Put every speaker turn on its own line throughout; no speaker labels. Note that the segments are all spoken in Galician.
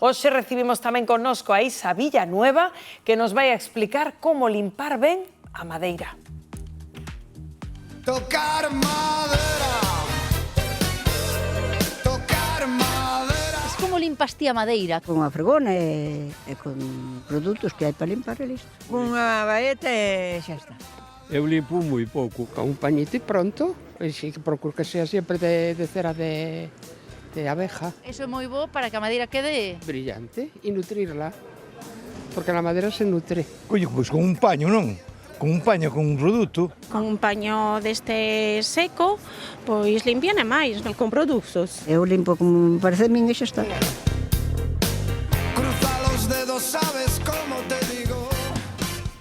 Hoxe recibimos tamén connosco a Isa Villanueva, que nos vai a explicar como limpar ben a madeira.
Tocar madera, tocar madera.
Como limpas ti a madeira?
Con a fregona e con produtos que hai para limpar e listo.
Unha baeta e xa está.
Eu limpo moi pouco.
Con un pañito e pronto. E si que procuro que sea sempre de cera de abeja.
Eso é moi bo para que a madeira quede...
Brillante e nutrirla. Porque a madeira se nutre.
Coño, pois con un paño, non? Con un paño, con un produto.
Con un paño deste seco, pois limpian máis, non? Con produtos.
Eu limpo como me parece a min e xa está.
Cruza los dedos, sabes como te digo.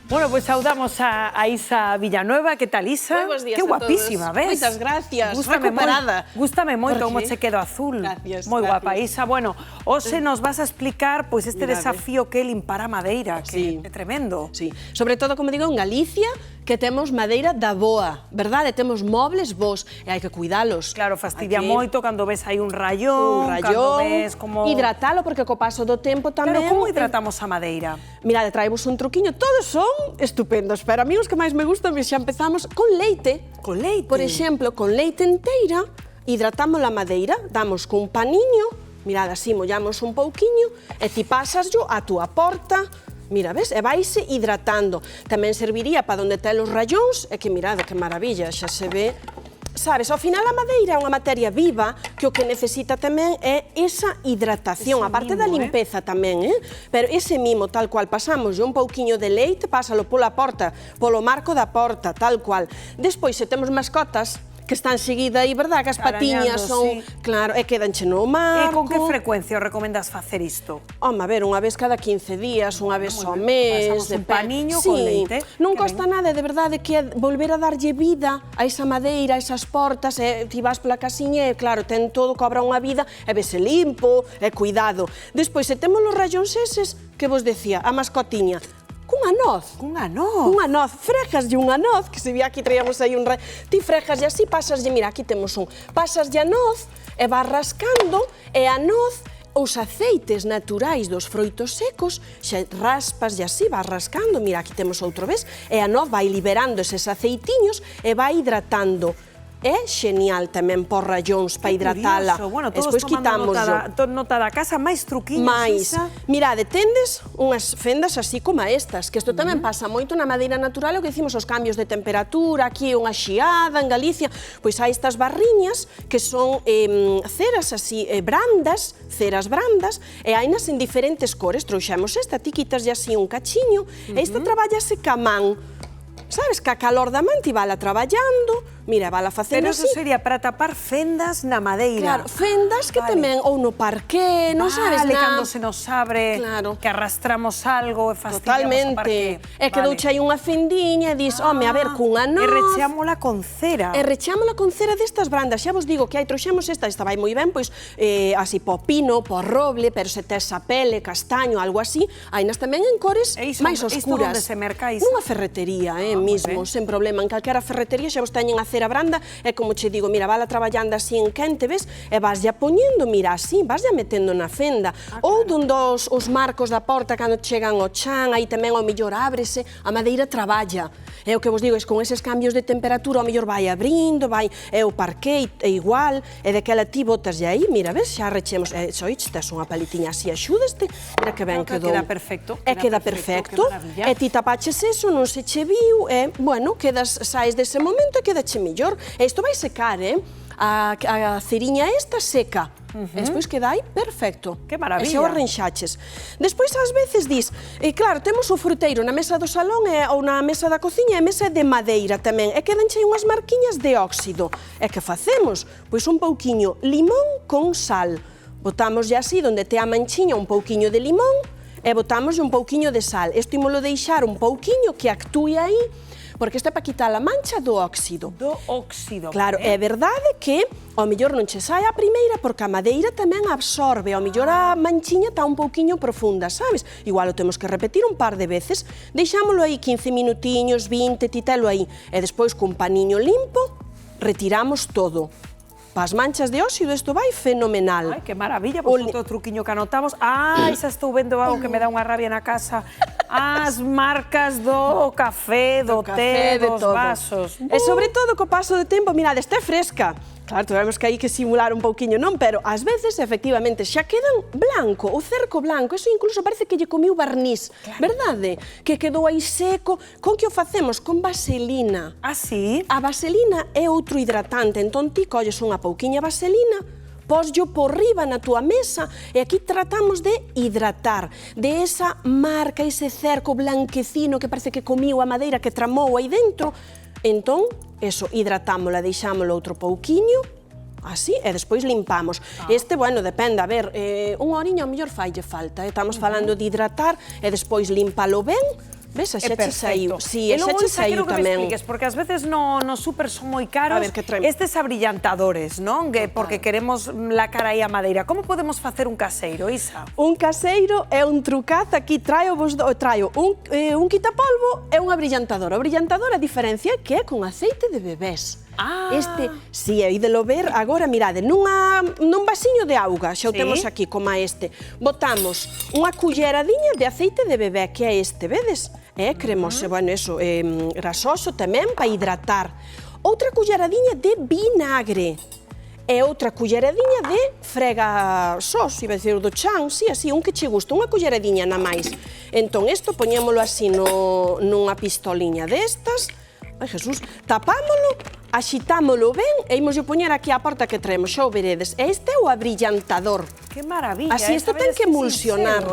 Bueno, pues saudamos a Isa Villanueva. Que tal, Isa?
Moi bons días
que
a
guapísima,
todos.
ves?
Moitas gracias,
Recuperada. Gústame moito
Por
como
qué?
che quedo azul.
Gracias,
Moi guapa,
gracias.
Isa. Bueno, hoxe nos vas a explicar pois este
Mira,
desafío que é limpar a madeira, que
Sí.
é tremendo.
Sí, sobre todo, como digo, en Galicia, que temos madeira da boa, verdade? Temos mobles bons e hai que cuidalos.
Claro, fastidia
Hai que-
moito cando ves aí un rayón,
un
cando
rayón,
ves como...
hidratalo, porque co paso do tempo tamén...
Claro, como hidratamos a madeira?
Mirade, traemos un truquiño, todos son estupendos, pero a mí os que máis me gustan, xa empezamos con leite.
Con leite?
Por exemplo, con leite enteira, hidratamos a madeira, damos cun paniño, mirade, así mollamos un pouquiño, e ti pasaslo a túa porta, mira, ves, e vaise hidratando. Tamén serviría para onde ten os rayóns, e que mirade, que maravilla, xa se ve. Sabes, ao final a madeira é unha materia viva que o que necesita tamén é esa hidratación,
Ese
aparte da
mimo,
limpeza tamén, pero ese mimo tal cual pasamos un pouquiño de leite, pásalo pola porta, polo marco da porta, tal cual. Despois, se temos mascotas que están seguida aí, verdad, que as patiñas son,
sí.
claro, e quedanche no
E
marco.
con que frecuencia os recomendas facer isto?
Home, a ver, unha vez cada 15 días, unha vez ao
ben.
mes.
Pasamos un paniño con leite,
Non
que
costa nada, de verdade, que é volver a darlle vida a esa madeira, a esas portas, e ti vas pola casiña e, claro, ten todo, cobra unha vida, e vese limpo, e cuidado. Despois, se temos os rayóns eses, que vos decía, a mascotiña, cunha noz.
Cunha noz?
Unha noz, frejaslle unha noz, que se vía aquí traíamos aí un rayo. Ti frejaslle así, pasaslle, mira, aquí temos un. Pasaslle a noz e vas rascando e a noz os aceites naturais dos froitos secos, xa raspas e así vas rascando, mira, aquí temos outro, ves? E a noz vai liberando eses aceitiños e vai hidratando. É genial tamén por rayóns para hidratala.
Bueno, todos
Despois
tomando
quitámoslo.
nota da casa, máis truquiños,
Mais,
Isa.
mirade, tendes unhas fendas así como estas, que isto tamén pasa moito na madeira natural, o que dicimos os cambios de temperatura, aquí unha xiada en Galicia, pois hai estas barriñas que son ceras así brandas, ceras brandas, e hainas en diferentes cores. Trouxemos esta, ti quitaslle así un cachiño, e esta traballase ca man. Sabes, que a calor da man ti vala traballando, mira, vala facendo
Pero
así.
eso sería para tapar fendas na madeira.
Claro, fendas que
Vale.
tamén, ou no parqué, non sabes
Vale,
nada.
cando se nos abre,
Claro.
que arrastramos algo e fastidiamos o
Totalmente.
parqué.
É que douche aí unha fendiña e dis, home, a ver, cunha noz.
E rechámola con cera.
E rechámola con cera destas brandas. Xa vos digo que aí trouxemos esta vai moi ben, pois, así po pino, po roble, pero se tes a pele, castaño, algo así, hainas tamén en cores
E iso-
máis
isto
oscuras.
onde se merca, Isa?
Nunha ferretería, mismo, sen problema. En calquera ferretería xa vos teñen a cera branda, e como che digo, mira, vala traballando así en quente, ves? E vaslle poñendo, mira, así, vaslle metendo na fenda. Ou dun dos os marcos da porta cando chegan ao chan, aí tamén ao mellor ábrese, a madeira traballa. É o que vos digo, é con eses cambios de temperatura, ao mellor vai abrindo, vai, é o parqué, é igual, e daquela ti botaslle aí, mira, ves, xa rechemos, soiches, tes unha palitiña así, axúdaste, mira que ben
Creo que
quedou.
queda perfecto,
E
queda
queda
perfecto,
perfecto,
que maravilla.
e ti tapaches eso, non se che viu, e, bueno, quedas, saes dese momento e quedache mellor. E isto vai secar, a ceriña esta seca. E despois queda aí perfecto.
Que maravilla.
E xa o arranxaches. Despois, ás veces, dis, claro, temos o fruteiro na mesa do salón ou na mesa da cociña, e mesa de madeira tamén, e quedanche unhas marquiñas de óxido. E que facemos? Pois un pouquiño limón con sal. Botamos así, donde te a manchiña, un pouquiño de limón, e botamos un pouquiño de sal. Isto ímolo deixar un pouquiño que actúe aí, porque isto é para quitar a mancha do óxido.
Do óxido.
Claro, é verdade que ao mellor non che sai a primeira porque a madeira tamén absorbe, ao mellor a manchiña está un pouquiño profunda, sabes? Igual o temos que repetir un par de veces, deixámolo aí 15 minutiños, 20, titelo aí, e despois cun paniño limpo retiramos todo. Pas manchas de óxido isto vai fenomenal.
Ai, que maravilla, pois outro truquiño que anotamos. Ai, xa estou vendo algo que me dá unha rabia na casa. As marcas do café, do té,
de
dos
todo.
vasos.
E sobre todo co paso do tempo, mirade, está fresca. Claro, tivemos que hai que simular un pouquiño, non? Pero ás veces, efectivamente, xa quedan blanco, o cerco blanco, eso incluso parece que lle comiu barniz, verdade? Que quedou aí seco. Con que o facemos? Con vaselina.
Ah, sí?
A vaselina é outro hidratante, entón ti colles unha pouquiña vaselina, poslle por riba na túa mesa e aquí tratamos de hidratar, de esa marca, ese cerco blanquecino que parece que comiu a madeira que tramou aí dentro. Entón, eso, hidratámola, deixámola outro pouquiño, así, e despois limpamos. Este, bueno, depende, a ver, unha horiña ao mellor faille falta, estamos falando de hidratar e despois limpalo ben. Ves, xa che saiu. Sí, xa che saiu tamén.
Expliques, porque ás veces no super son moi caros
A ver, que traemos?
estes abrillantadores, non? Que porque queremos la cara aí a madeira. Como podemos facer un caseiro, Isa?
Un caseiro é un trucaz, aquí traio un quitapolvo e un abrillantador. O abrillantador, a diferencia é que é con aceite de bebés.
Ah.
Este, si, aí de lo ver, agora, mirade, nun vasiño de auga, xa o
Sí.
temos aquí, como este, botamos unha culleradiña de aceite de bebé, que é este, vedes? É cremoso, bueno, eso, grasoso tamén, para hidratar. Outra culleradiña de vinagre. E outra culleradiña de fregasós, iba a dicir do chan, si, así, un que che gusta, unha culleradiña na máis. Entón, isto poñémolo así nunha pistoliña destas, ai, Jesús, tapámolo, axitámolo ben e imos poñer aquí a porta que traemos, xa o veredes. E este é o abrillantador.
Que maravilla.
Así, isto ten que emulsionar.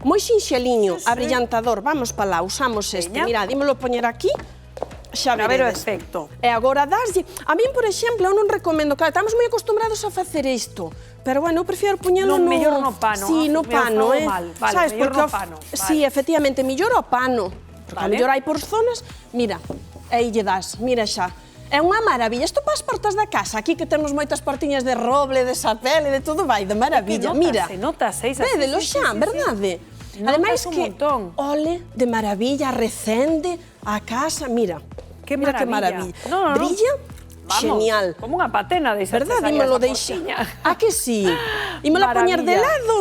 Moi sinxeliño, abrillantador, vamos pa lá, usamos este.
Veña.
Mirad, ímolo poñer aquí, xa
A ver o
veredes.
efecto.
E agora daslle. A min, por exemplo, eu non recomendo, claro, estamos moi acostumbrados a facer isto, pero bueno, eu prefiero poñelo
No, mellor no pano.
Sí, no
Mellor
pano,
fago mal. Vale,
sabes,
mellor
porque
no pano.
Sí,
Vale.
efectivamente, mellor ao pano. Porque a
Vale.
mellor hai por zonas, mira, aí lle das, mira xa. É unha maravilla. Isto para as portas da casa, aquí que temos moitas portiñas de roble, de sapel e de todo, vai de maravilla. Mira,
Notase, Isa.
védelo xa, verdade? Ademais
Notas un
que,
montón.
ole, de maravilla, recende a casa, mira.
Que
mira que
maravilla.
maravilla.
No.
Brilla,
Vamos,
genial.
como unha patena de esa.
Verdad, ímolo deixar. A que sí? Ímolo a poñer de
Maravilla.
lado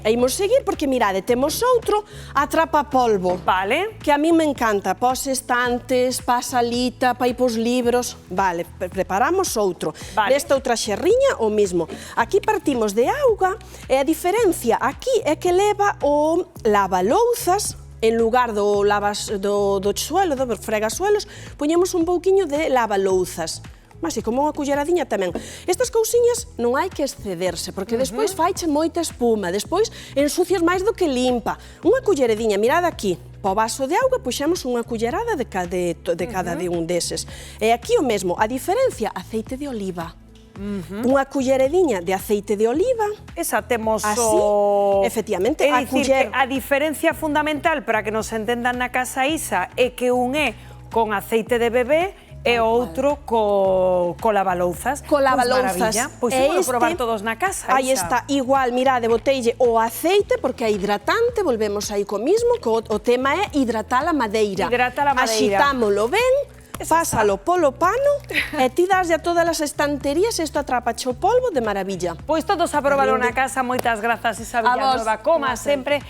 e imos seguir porque, mirade, temos outro atrapapolvo.
Vale.
Que a mí me encanta, pos estantes, pa salita, pa ir pos libros. Vale, preparamos outro.
Vale.
Desta outra xerriña, o mismo. Aquí partimos de auga e a diferencia aquí é que leva o lavalouzas. En lugar do suelo, do fregasuelos, poñemos un pouquiño de lavalouzas. Así como unha culleradiña tamén. Estas cousiñas non hai que excederse, porque despois faiche moita espuma, despois ensucias máis do que limpa. Unha culleradiña, mirad aquí, pa o vaso de auga puxemos unha cullerada de cada de un deses. E aquí o mesmo, a diferencia, aceite de oliva. Unha culleradiña de aceite de oliva.
Esa temos
Así,
o...
efectivamente,
É
a
dicir,
culler.
que a diferencia fundamental para que nos entendan na casa Isa é que un é con aceite de bebé e o outro co lavalouzas.
Co lavalouzas.
Pois ímolo probar todos na casa, Isa.
Aí está, igual, mirade, boteille o aceite, porque é hidratante, volvemos aí co mismo, que o tema é hidratar a madeira.
Hidratar a madeira.
Axitámolo ben, pásalo polo pano, e ti daslle a todas as estanterías, isto atrapache o polvo de maravilla.
Pois todos a probalo na casa, moitas grazas Isa
A vos,
Villanueva, como sempre,